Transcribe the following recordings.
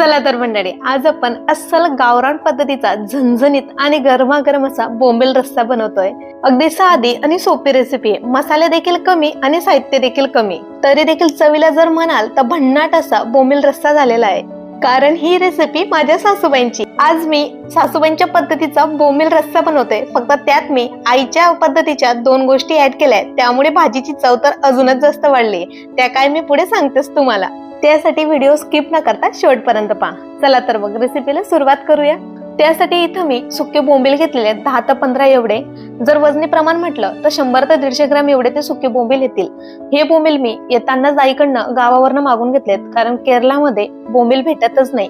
चला तर मंडळी, आज आपण अस्सल गावरान पद्धतीचा झणझणीत आणि गरमागरम असा बोंबील रस्सा बनवतोय। अगदी साधी आणि सोपी रेसिपी आहे। मसाले देखील कमी आणि साहित्य देखील कमी, तरी देखील चवीला जर म्हणाल तर भन्नाट असा बोंबील रस्सा झालेला आहे। कारण ही रेसिपी माझ्या सासूबाईंची। आज मी सासूबाईंच्या पद्धतीचा बोंबील रस्सा बनवतोय, फक्त त्यात मी आईच्या पद्धतीच्या 2 गोष्टी ऍड केल्या, त्यामुळे भाजीची चव तर अजूनच जास्त वाढली। त्या काय मी पुढे सांगतेच तुम्हाला, त्यासाठी व्हिडिओ स्किप न करता शेवटपर्यंत पहा। चला तर मग रेसिपीला सुरुवात करूया। त्यासाठी इथं मी सुके बोंबील घेतलेले आहेत 10 ते 15 एवढे। जर वजनी प्रमाण म्हटलं तर 100 ते 150 ग्रॅम एवढे ते सुके बोंबील येतील। हे बोंबील मी येताना आईकडनं गावावरनं मागून घेतलेत, कारण केरलामध्ये बोंबील भेटतच नाही।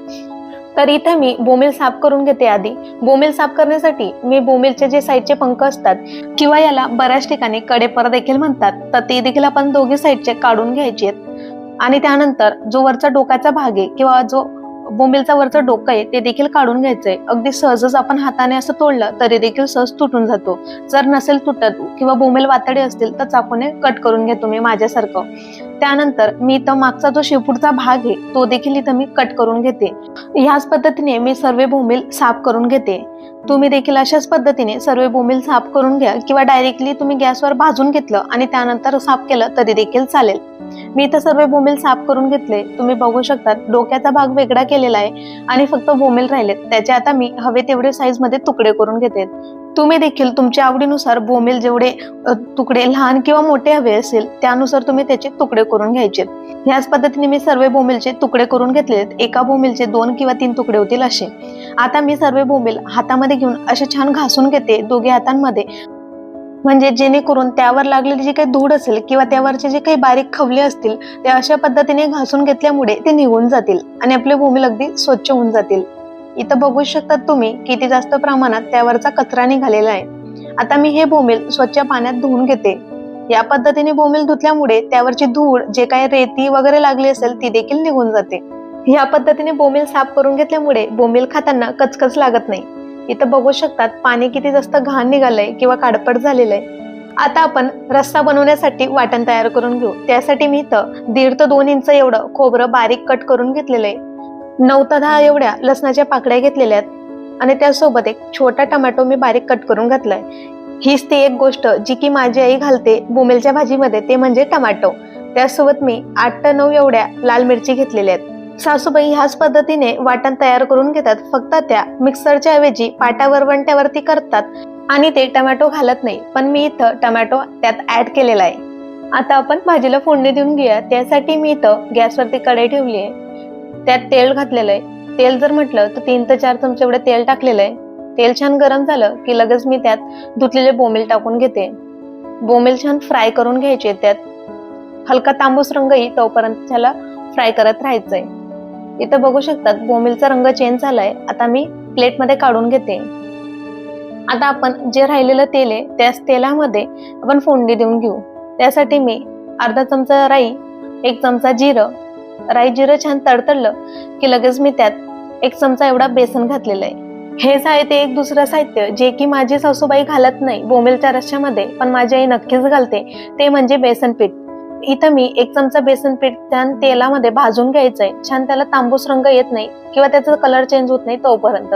तर इथे मी बोंबील साफ करून घेते। आधी बोंबील साफ करण्यासाठी मी बोंबीलचे जे साईडचे पंख असतात, किंवा याला बऱ्याच ठिकाणी कडेपर देखील म्हणतात, तर ते देखील आपण दोघे साईडचे काढून घ्यायचे आहेत। आणि त्यानंतर जो वरचा डोकाचा भाग आहे किंवा जो बोंबीलचा वरचा डोका आहे ते देखील काढून घ्यायचंय। अगदी सहजच आपण हाताने असं तोडलं तरी देखील सहज तुटून जातो। जर नसेल तुटत किंवा बोंबील वातडे असतील तर चाकूने कट करून घेतो मी माझ्यासारखं। त्यानंतर मी इथं मागचा जो शेपूटचा भाग आहे तो देखील इथं मी कट करून घेते। ह्याच पद्धतीने मी सर्व बोंबील साफ करून घेते। तुम्ही देखील अशाच पद्धतीने सर्व बोंबील साफ करून घ्या, किंवा डायरेक्टली तुम्ही गॅसवर भाजून घेतलं आणि त्यानंतर साफ केलं तरी देखील चालेल। मी इथं सर्व बोंबील साफ करून घेतले। तुम्ही बघू शकता डोक्याचा भाग वेगळा केलेला आहे आणि फक्त बोंबील राहिलेत, त्याचे आता मी हवे तेवढे साईज मध्ये तुकडे करून घेते। तुम्ही देखील तुमच्या आवडीनुसार बोंबील जेवढे तुकडे लहान किंवा मोठे हवे असेल त्यानुसार तुम्ही त्याचे तुकडे करून घ्यायचे। ह्याच पद्धतीने मी सर्व बोंबीलचे तुकडे करून घेतलेत। एका बोंबीलचे 2 किंवा 3 तुकडे होतील असे। आता मी सर्व बोंबील हातामध्ये घेऊन असे छान घासून घेते दोघे हातांमध्ये, म्हणजे जेणेकरून त्यावर लागलेली जी काही धूळ असेल किंवा त्यावरचे जे काही बारीक खवले असतील ते अशा पद्धतीने घासून घेतल्यामुळे ते निघून जातील आणि आपले बोंबील अगदी स्वच्छ होऊन जातील। इथं बघू शकतात तुम्ही किती जास्त प्रमाणात त्यावरचा कचरा निघालेला आहे। आता मी हे बोंबील स्वच्छ पाण्यात धुवून घेते। या पद्धतीने बोंबील धुतल्यामुळे त्यावरची धूळ, जे काही रेती वगैरे लागली असेल ती देखील निघून जाते। या पद्धतीने बोंबील साफ करून घेतल्यामुळे बोंबील खाताना कचकच लागत नाही। इथं बघू शकतात पाणी किती जास्त घाण निघालंय किंवा काडपट झालेलं आहे। आता आपण रस्सा बनवण्यासाठी वाटण तयार करून घेऊ। त्यासाठी मी इथं 1.5 ते 2 इंच एवढं खोबरं बारीक कट करून घेतलेलं आहे। 9 ते 10 एवढ्या लसणाच्या पाकळ्या घेतलेल्या आहेत आणि त्यासोबत एक छोटा टोमॅटो मी बारीक कट करून घातलाय। हीच ती एक गोष्ट जी की माझी आई घालते बोंबीलच्या भाजीमध्ये, ते म्हणजे टोमॅटो। त्यासोबत मी 8 ते 9 एवढ्या लाल मिरची घेतलेल्या आहेत। सासूबाई ह्याच पद्धतीने वाटण तयार करून घेतात, फक्त त्या मिक्सरच्या ऐवजी पाटा वरवंट्यावरती करतात आणि ते टोमॅटो घालत नाही, पण मी इथं टोमॅटो त्यात ऍड केलेला आहे। आता आपण भाजीला फोडणी देऊन घेऊया। त्यासाठी मी इथं गॅसवरती कढई ठेवली आहे, त्यात तेल घातलेलं आहे। तेल जर म्हटलं तर 3 ते 4 चमचे एवढे तेल टाकलेलं आहे। तेल छान गरम झालं की लगेच मी त्यात धुतलेले बोंबील टाकून घेते। बोंबील छान फ्राय करून घ्यायचे, त्यात हलका तांबूस रंग येईल तोपर्यंत त्याला फ्राय करत राहायचंय। इथं बघू शकतात बोंबीलचा रंग चेंज झालाय। आता मी प्लेटमध्ये काढून घेते। आता आपण जे राहिलेलं तेल आहे त्याच तेलामध्ये आपण फोडणी देऊन घेऊ। त्यासाठी मी अर्धा चमचा राई, 1 चमचा जिरं, राई जिरं छान तडतडलं की लगेच मी त्यात 1 चमचा एवढा बेसन घातलेलं आहे। हेच आहे ते एक दुसरं साहित्य जे की माझी सासूबाई घालत नाही बोंबीलच्या रश्श्यामध्ये, पण माझी आई नक्कीच घालते, ते म्हणजे बेसन पीठ। इथं मी 1 चमचा बेसन पीठ त्या तेलामध्ये भाजून घ्यायचंय। छान त्याला तांबूस रंग येत नाही किंवा त्याचा कलर चेंज होत नाही तोपर्यंत।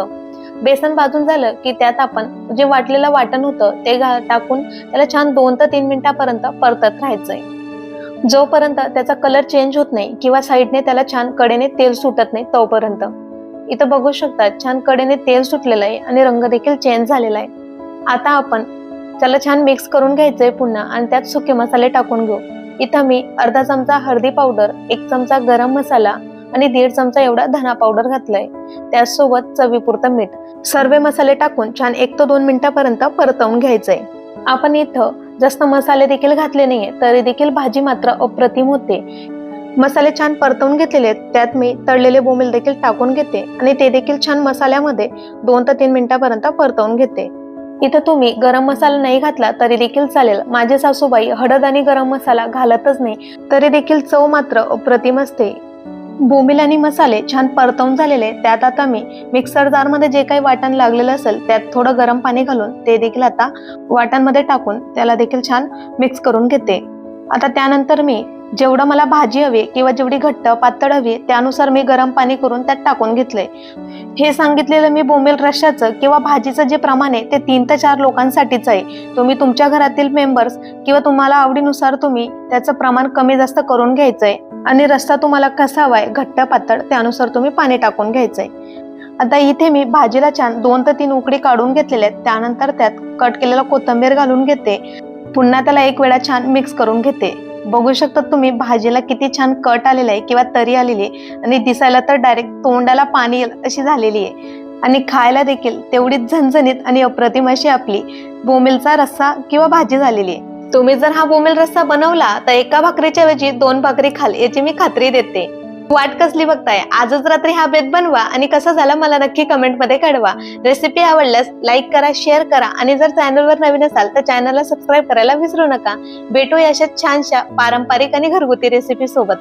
बेसन भाजून झालं की त्यात आपण जे वाटलेलं वाटण होतं ते टाकून त्याला छान 2 ते 3 मिनिटापर्यंत परतत राहायचंय, जोपर्यंत त्याचा कलर चेंज होत नाही किंवा साईडने त्याला छान कडेने तेल सुटत नाही तोपर्यंत। इथं बघू शकता छान कडेने तेल सुटलेलं आहे आणि रंग देखील चेंज झालेला आहे। आता आपण त्याला छान मिक्स करून घ्यायचंय पुन्हा आणि त्यात सुके मसाले टाकून घेऊ। इथं मी अर्धा चमचा हळदी पावडर, 1 चमचा गरम मसाला आणि 1.5 चमचा एवढा धना पावडर घातलाय। त्यासोबत चवीपुरतं मीठ, सर्व मसाले टाकून छान 1 ते 2 मिनिटापर्यंत परतवून घ्यायचंय। आपण इथं जास्त मसाले देखील घातले नाहीये तरी देखील भाजी मात्र अप्रतिम होते। मसाले छान परतवून घेतलेले आहेत, त्यात मी तळलेले बोंबील देखील टाकून घेते आणि ते देखील छान मसाल्यामध्ये 2 ते 3 मिनिटापर्यंत परतवून घेते। इथं तुम्ही गरम मसाला नाही घातला तरी देखील चालेल। माझे सासूबाई हळद आणि गरम मसाला घालतच नाही, तरी देखील चव मात्र अप्रतिम असते। बोंबील आणि मसाले छान परतवून झालेले, त्यात आता मी मिक्सर जार मध्ये जे काही वाटण लागलेलं असेल त्यात थोडं गरम पाणी घालून ते देखील आता वाटणमध्ये टाकून त्याला देखील छान मिक्स करून घेते। आता त्यानंतर मी जेवढं मला भाजी हवी किंवा जेवढी घट्ट पातळ हवी त्यानुसार मी गरम पाणी करून त्यात टाकून घेतलंय. हे सांगितलेलं मी बोंबील रश्श्याचं किंवा भाजीचं जे प्रमाण आहे ते 3 ते 4 लोकांसाठीच आहे. तुम्ही तुमच्या घरातील मेंबर्स किंवा तुम्हाला आवडीनुसार तुम्ही त्याचं प्रमाण कमी जास्त करून घ्यायचंय आणि रस्सा तुम्हाला कसा हवाय घट्ट पातळ त्यानुसार तुम्ही पाणी टाकून घ्यायचंय. आता इथे मी भाजीला छान 2 ते 3 उकडी काढून घेतलेल्या आहेत. त्यानंतर त्यात कट केलेला कोथिंबीर घालून घेते. पुन्हा त्याला एक वेळा छान मिक्स करून घेते. बघू शकता तुम्ही भाजीला किती छान कट आलेला आहे किंवा तरी आलेली आहे आणि दिसायला तर डायरेक्ट तोंडाला पाणी येईल अशी झालेली आहे आणि खायला देखील तेवढीच झणझणीत आणि अप्रतिम अशी आपली बोंबीलचा रस्सा किंवा भाजी झालेली आहे. तुम्ही जर हा बोंबील रस्सा बनवला तर एका भाकरीच्या ऐवजी 2 भाकरी खाल याची मी खात्री देते. वाट कसली बघताय? आजच रात्री हा बेत बनवा आणि कसा झाला मला नक्की कमेंट मध्ये कळवा. रेसिपी आवडल्यास लाईक करा, शेअर करा आणि जर चॅनलवर नवीन असाल तर चॅनलला सबस्क्राईब करायला विसरू नका. भेटूया अशा छानशा पारंपरिक आणि घरगुती रेसिपी सोबत.